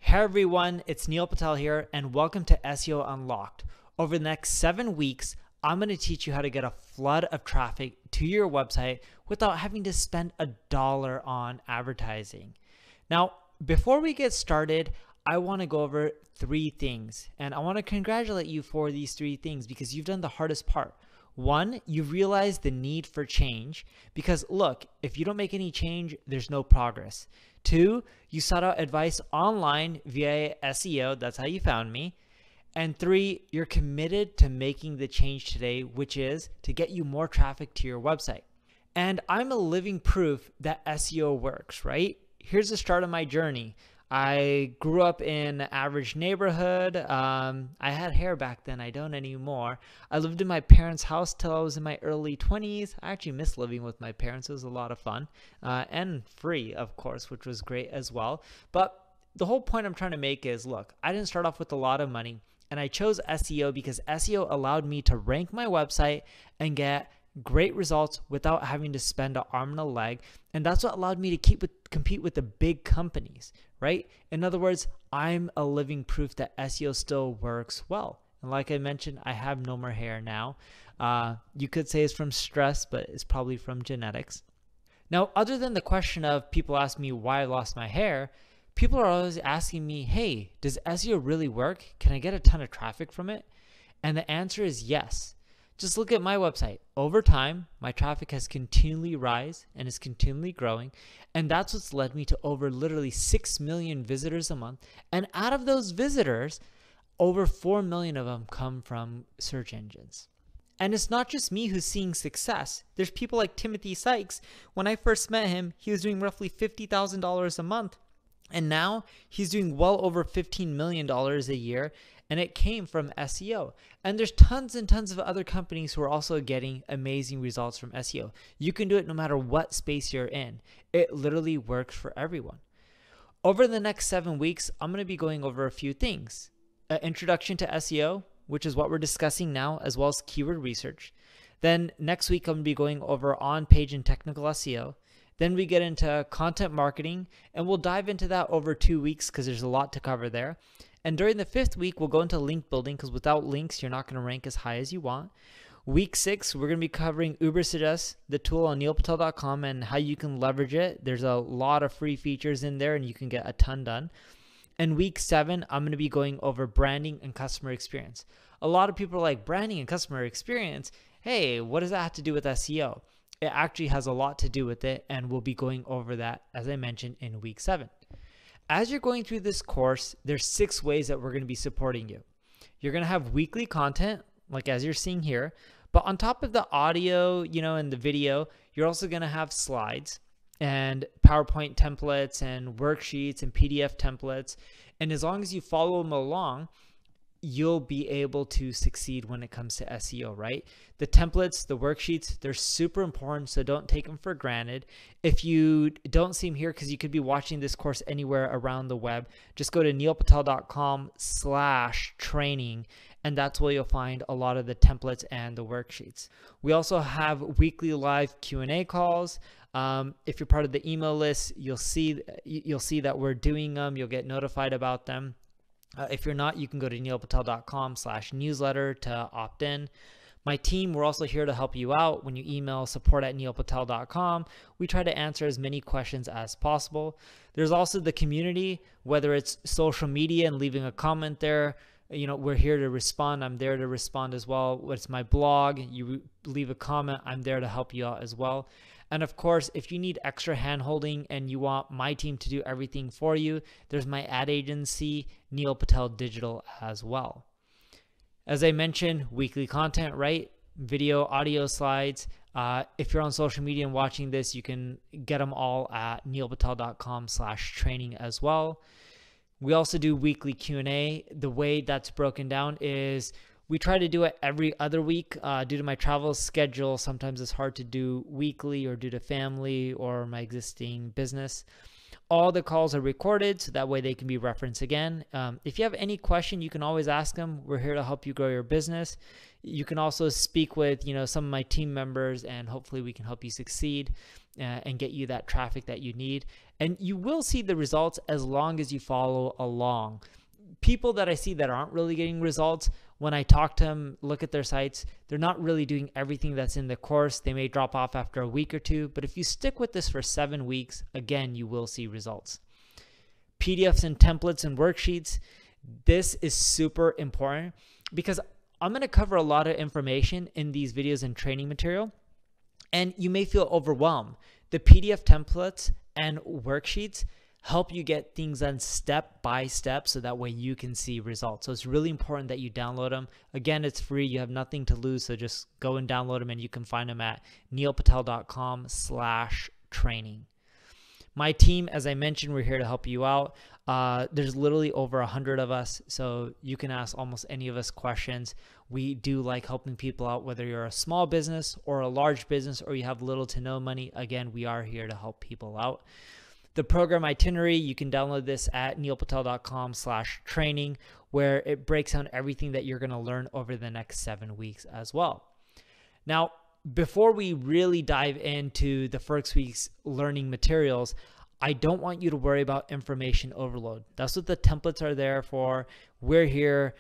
Hey everyone, it's Neil Patel here and welcome to SEO Unlocked. Over the next 7 weeks, I'm going to teach you how to get a flood of traffic to your website without having to spend $1 on advertising. Now, before we get started, I want to go over 3 things, and I want to congratulate you for these 3 things because you've done the hardest part. 1, you realize the need for change because look, if you don't make any change, there's no progress. 2, you sought out advice online via SEO, that's how you found me. And 3, you're committed to making the change today, which is to get you more traffic to your website. And I'm a living proof that SEO works, right? Here's the start of my journey. I grew up in an average neighborhood. I had hair back then. I don't anymore. I lived in my parents' house till I was in my early 20s. I actually miss living with my parents. It was a lot of fun and free, of course, which was great as well. But the whole point I'm trying to make is, look, I didn't start off with a lot of money, and I chose SEO because SEO allowed me to rank my website and get great results without having to spend an arm and a leg. And that's what allowed me to compete with the big companies, right? In other words, I'm a living proof that SEO still works well. And like I mentioned, I have no more hair now. You could say it's from stress, but it's probably from genetics. Now, other than the question of people ask me why I lost my hair, people are always asking me, hey, does SEO really work? Can I get a ton of traffic from it? And the answer is yes. Just look at my website. Over time, my traffic has continually rise and is continually growing. And that's what's led me to over literally 6 million visitors a month. And out of those visitors, over 4 million of them come from search engines. And it's not just me who's seeing success. There's people like Timothy Sykes. When I first met him, he was doing roughly $50,000 a month. And now he's doing well over $15 million a year. And it came from SEO. And there's tons and tons of other companies who are also getting amazing results from SEO. You can do it no matter what space you're in. It literally works for everyone. Over the next 7 weeks, I'm going to be going over a few things. An introduction to SEO, which is what we're discussing now, as well as keyword research. Then next week, I'm going to be going over on-page and technical SEO. Then we get into content marketing, and we'll dive into that over 2 weeks because there's a lot to cover there. And during the 5th week, we'll go into link building because without links, you're not going to rank as high as you want. Week 6, we're going to be covering Ubersuggest, the tool on neilpatel.com, and how you can leverage it. There's a lot of free features in there, and you can get a ton done. And week 7, I'm going to be going over branding and customer experience. A lot of people are like, branding and customer experience? Hey, what does that have to do with SEO? It actually has a lot to do with it, and we'll be going over that, as I mentioned, in week 7. As you're going through this course, there's 6 ways that we're going to be supporting you. You're going to have weekly content, like as you're seeing here, but on top of the audio, and the video, you're also going to have slides and PowerPoint templates and worksheets and PDF templates. And as long as you follow them along, you'll be able to succeed when it comes to SEO, right? The templates, the worksheets, they're super important, so don't take them for granted. If you don't see them here, because you could be watching this course anywhere around the web, just go to neilpatel.com/training, and that's where you'll find a lot of the templates and the worksheets. We also have weekly live Q&A calls. If you're part of the email list, you'll see that we're doing them. You'll get notified about them. If you're not, you can go to neilpatel.com/newsletter to opt in. My team, we're also here to help you out. When you email support@neilpatel.com, we try to answer as many questions as possible. There's also the community, whether it's social media and leaving a comment there. We're here to respond. I'm there to respond as well. It's my blog. You leave a comment, I'm there to help you out as well. And of course, if you need extra hand-holding and you want my team to do everything for you, there's my ad agency, Neil Patel Digital, as well. As I mentioned, weekly content, right? Video, audio slides. If you're on social media and watching this, you can get them all at neilpatel.com/training as well. We also do weekly Q&A. The way that's broken down is we try to do it every other week. Due to my travel schedule, sometimes it's hard to do weekly or due to family or my existing business. All the calls are recorded, so that way they can be referenced again. If you have any question, you can always ask them. We're here to help you grow your business. You can also speak with, some of my team members, and hopefully we can help you succeed and get you that traffic that you need. And you will see the results as long as you follow along. People that I see that aren't really getting results, when I talk to them, look at their sites, they're not really doing everything that's in the course. They may drop off after a week or two, but if you stick with this for 7 weeks, again, you will see results. PDFs and templates and worksheets. This is super important because I'm going to cover a lot of information in these videos and training material, and you may feel overwhelmed. The PDF templates and worksheets help you get things done step by step so that way you can see results. So it's really important that you download them. Again, it's free. You have nothing to lose, so just go and download them, and you can find them at neilpatel.com/training. My team, as I mentioned, we're here to help you out. There's literally over 100 of us, so you can ask almost any of us questions. We do like helping people out, whether you're a small business or a large business or you have little to no money. Again, we are here to help people out. The program itinerary, you can download this at neilpatel.com/training, where it breaks down everything that you're going to learn over the next 7 weeks as well. Now, before we really dive into the first week's learning materials, I don't want you to worry about information overload. That's what the templates are there for. We're here,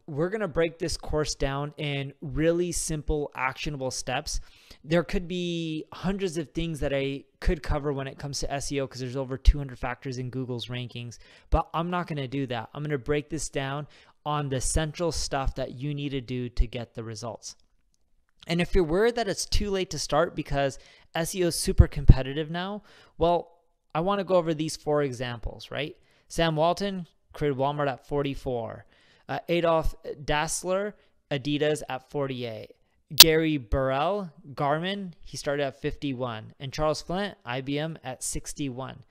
we're going to break this course down in really simple, actionable steps. There could be hundreds of things that I could cover when it comes to SEO because there's over 200 factors in Google's rankings, but I'm not going to do that. I'm going to break this down on the central stuff that you need to do to get the results. And if you're worried that it's too late to start because SEO is super competitive now, well, I want to go over these 4 examples, right? Sam Walton created Walmart at 44. Adolf Dassler, Adidas at 48. Gary Burrell, Garmin, he started at 51. And Charles Flint, IBM at 61.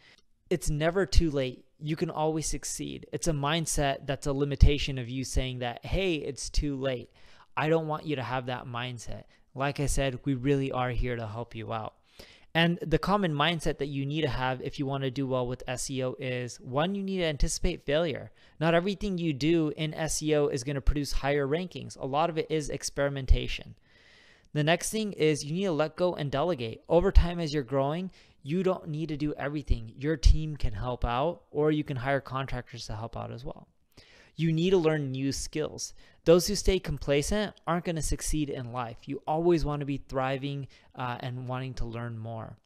It's never too late. You can always succeed. It's a mindset that's a limitation of you saying that, hey, it's too late. I don't want you to have that mindset. Like I said, we really are here to help you out. And the common mindset that you need to have if you want to do well with SEO is, 1, you need to anticipate failure. Not everything you do in SEO is going to produce higher rankings. A lot of it is experimentation. The next thing is you need to let go and delegate. Over time, as you're growing, you don't need to do everything. Your team can help out, or you can hire contractors to help out as well. You need to learn new skills. Those who stay complacent aren't going to succeed in life. You always want to be thriving and wanting to learn more.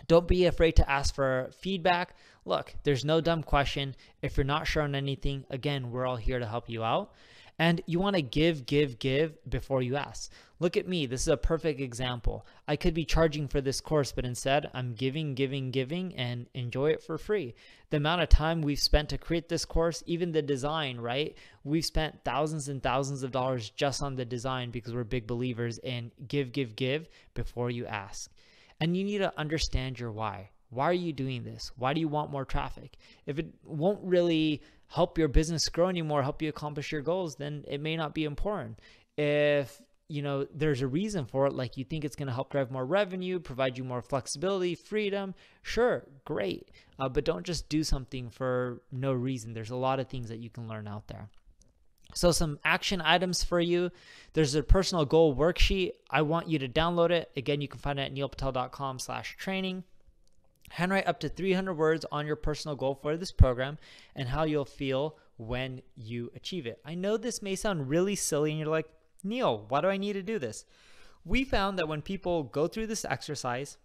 Don't be afraid to ask for feedback. Look, there's no dumb question. If you're not sure on anything, again, we're all here to help you out. And you want to give before you ask. Look at me. This is a perfect example. I could be charging for this course, but instead I'm giving, and enjoy it for free. The amount of time we've spent to create this course, even the design, right? We've spent thousands and thousands of dollars just on the design because we're big believers in give before you ask. And you need to understand your why. Why are you doing this? Why do you want more traffic? If it won't really help your business grow anymore, help you accomplish your goals, then it may not be important. If there's a reason for it, like you think it's going to help drive more revenue, provide you more flexibility, freedom, sure, great. But don't just do something for no reason. There's a lot of things that you can learn out there. So some action items for you. There's a personal goal worksheet. I want you to download it. Again, you can find it at neilpatel.com/training. Handwrite up to 300 words on your personal goal for this program and how you'll feel when you achieve it. I know this may sound really silly and you're like, Neil, why do I need to do this? We found that when people go through this exercise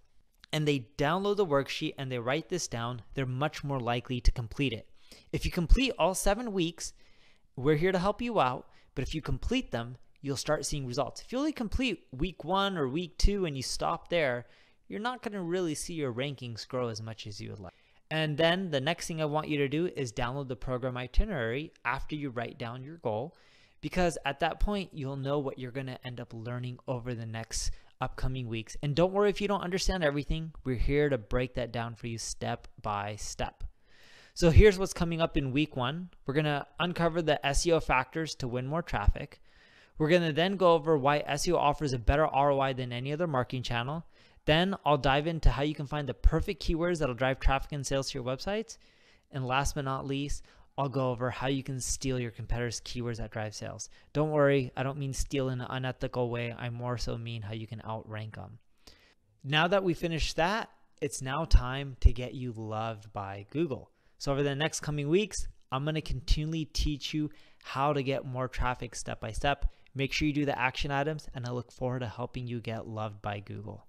and they download the worksheet and they write this down, they're much more likely to complete it. If you complete all 7 weeks, we're here to help you out, but if you complete them, you'll start seeing results. If you only complete week 1 or week 2 and you stop there, you're not going to really see your rankings grow as much as you would like. And then the next thing I want you to do is download the program itinerary after you write down your goal, because at that point, you'll know what you're going to end up learning over the next upcoming weeks. And don't worry if you don't understand everything. We're here to break that down for you step by step. So here's what's coming up in week 1. We're going to uncover the SEO factors to win more traffic. We're going to then go over why SEO offers a better ROI than any other marketing channel. Then I'll dive into how you can find the perfect keywords that'll drive traffic and sales to your websites. And last but not least, I'll go over how you can steal your competitors' keywords that drive sales. Don't worry, I don't mean steal in an unethical way. I more so mean how you can outrank them. Now that we finished that, it's now time to get you loved by Google. So over the next coming weeks, I'm going to continually teach you how to get more traffic step by step. Make sure you do the action items, and I look forward to helping you get loved by Google.